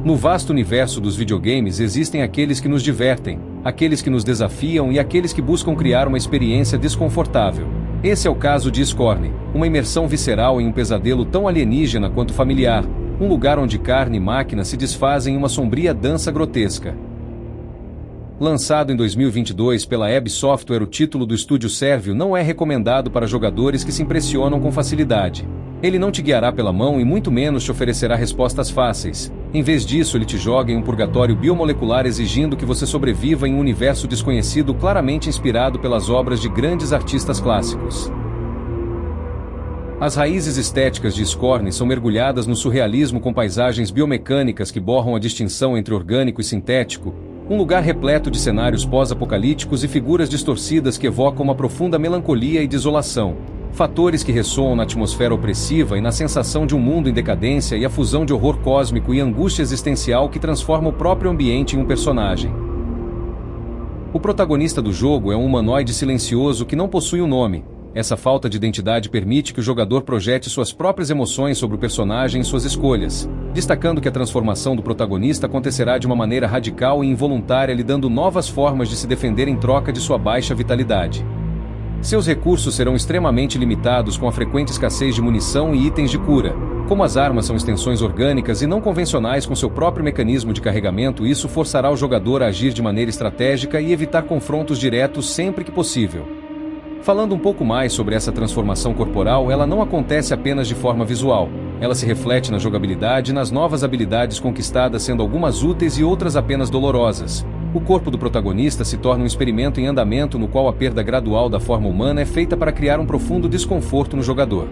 No vasto universo dos videogames existem aqueles que nos divertem, aqueles que nos desafiam e aqueles que buscam criar uma experiência desconfortável. Esse é o caso de Scorn, uma imersão visceral em um pesadelo tão alienígena quanto familiar, um lugar onde carne e máquina se desfazem em uma sombria dança grotesca. Lançado em 2022 pela EB Software, o título do estúdio sérvio não é recomendado para jogadores que se impressionam com facilidade. Ele não te guiará pela mão e muito menos te oferecerá respostas fáceis. Em vez disso, ele te joga em um purgatório biomolecular exigindo que você sobreviva em um universo desconhecido claramente inspirado pelas obras de grandes artistas clássicos. As raízes estéticas de Scorn são mergulhadas no surrealismo com paisagens biomecânicas que borram a distinção entre orgânico e sintético, um lugar repleto de cenários pós-apocalípticos e figuras distorcidas que evocam uma profunda melancolia e desolação. Fatores que ressoam na atmosfera opressiva e na sensação de um mundo em decadência e a fusão de horror cósmico e angústia existencial que transforma o próprio ambiente em um personagem. O protagonista do jogo é um humanoide silencioso que não possui um nome. Essa falta de identidade permite que o jogador projete suas próprias emoções sobre o personagem e suas escolhas, destacando que a transformação do protagonista acontecerá de uma maneira radical e involuntária, lhe dando novas formas de se defender em troca de sua baixa vitalidade. Seus recursos serão extremamente limitados com a frequente escassez de munição e itens de cura. Como as armas são extensões orgânicas e não convencionais com seu próprio mecanismo de carregamento, isso forçará o jogador a agir de maneira estratégica e evitar confrontos diretos sempre que possível. Falando um pouco mais sobre essa transformação corporal, ela não acontece apenas de forma visual. Ela se reflete na jogabilidade e nas novas habilidades conquistadas, sendo algumas úteis e outras apenas dolorosas. O corpo do protagonista se torna um experimento em andamento no qual a perda gradual da forma humana é feita para criar um profundo desconforto no jogador.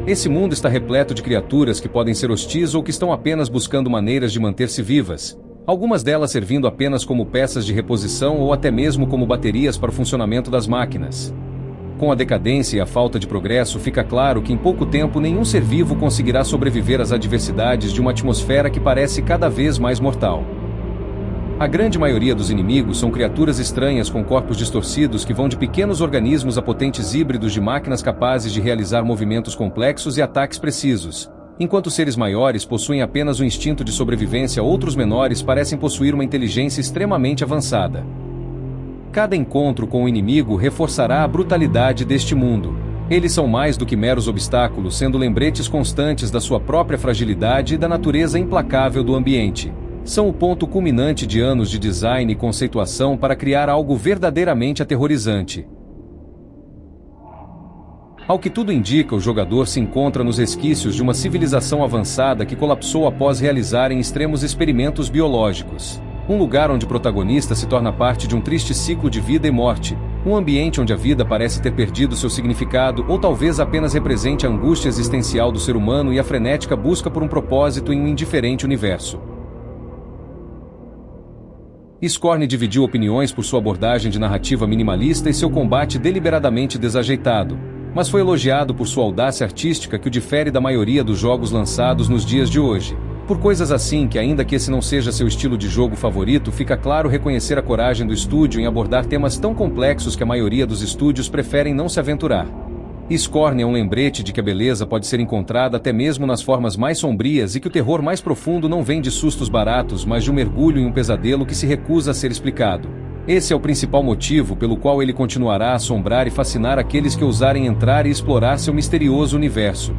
Esse mundo está repleto de criaturas que podem ser hostis ou que estão apenas buscando maneiras de manter-se vivas, algumas delas servindo apenas como peças de reposição ou até mesmo como baterias para o funcionamento das máquinas. Com a decadência e a falta de progresso, fica claro que em pouco tempo nenhum ser vivo conseguirá sobreviver às adversidades de uma atmosfera que parece cada vez mais mortal. A grande maioria dos inimigos são criaturas estranhas com corpos distorcidos que vão de pequenos organismos a potentes híbridos de máquinas capazes de realizar movimentos complexos e ataques precisos. Enquanto seres maiores possuem apenas o instinto de sobrevivência, outros menores parecem possuir uma inteligência extremamente avançada. Cada encontro com o inimigo reforçará a brutalidade deste mundo. Eles são mais do que meros obstáculos, sendo lembretes constantes da sua própria fragilidade e da natureza implacável do ambiente. São o ponto culminante de anos de design e conceituação para criar algo verdadeiramente aterrorizante. Ao que tudo indica, o jogador se encontra nos resquícios de uma civilização avançada que colapsou após realizarem extremos experimentos biológicos. Um lugar onde o protagonista se torna parte de um triste ciclo de vida e morte, um ambiente onde a vida parece ter perdido seu significado ou talvez apenas represente a angústia existencial do ser humano e a frenética busca por um propósito em um indiferente universo. Scorn dividiu opiniões por sua abordagem de narrativa minimalista e seu combate deliberadamente desajeitado, mas foi elogiado por sua audácia artística que o difere da maioria dos jogos lançados nos dias de hoje. Por coisas assim que, ainda que esse não seja seu estilo de jogo favorito, fica claro reconhecer a coragem do estúdio em abordar temas tão complexos que a maioria dos estúdios preferem não se aventurar. Scorn é um lembrete de que a beleza pode ser encontrada até mesmo nas formas mais sombrias e que o terror mais profundo não vem de sustos baratos, mas de um mergulho em um pesadelo que se recusa a ser explicado. Esse é o principal motivo pelo qual ele continuará a assombrar e fascinar aqueles que ousarem entrar e explorar seu misterioso universo.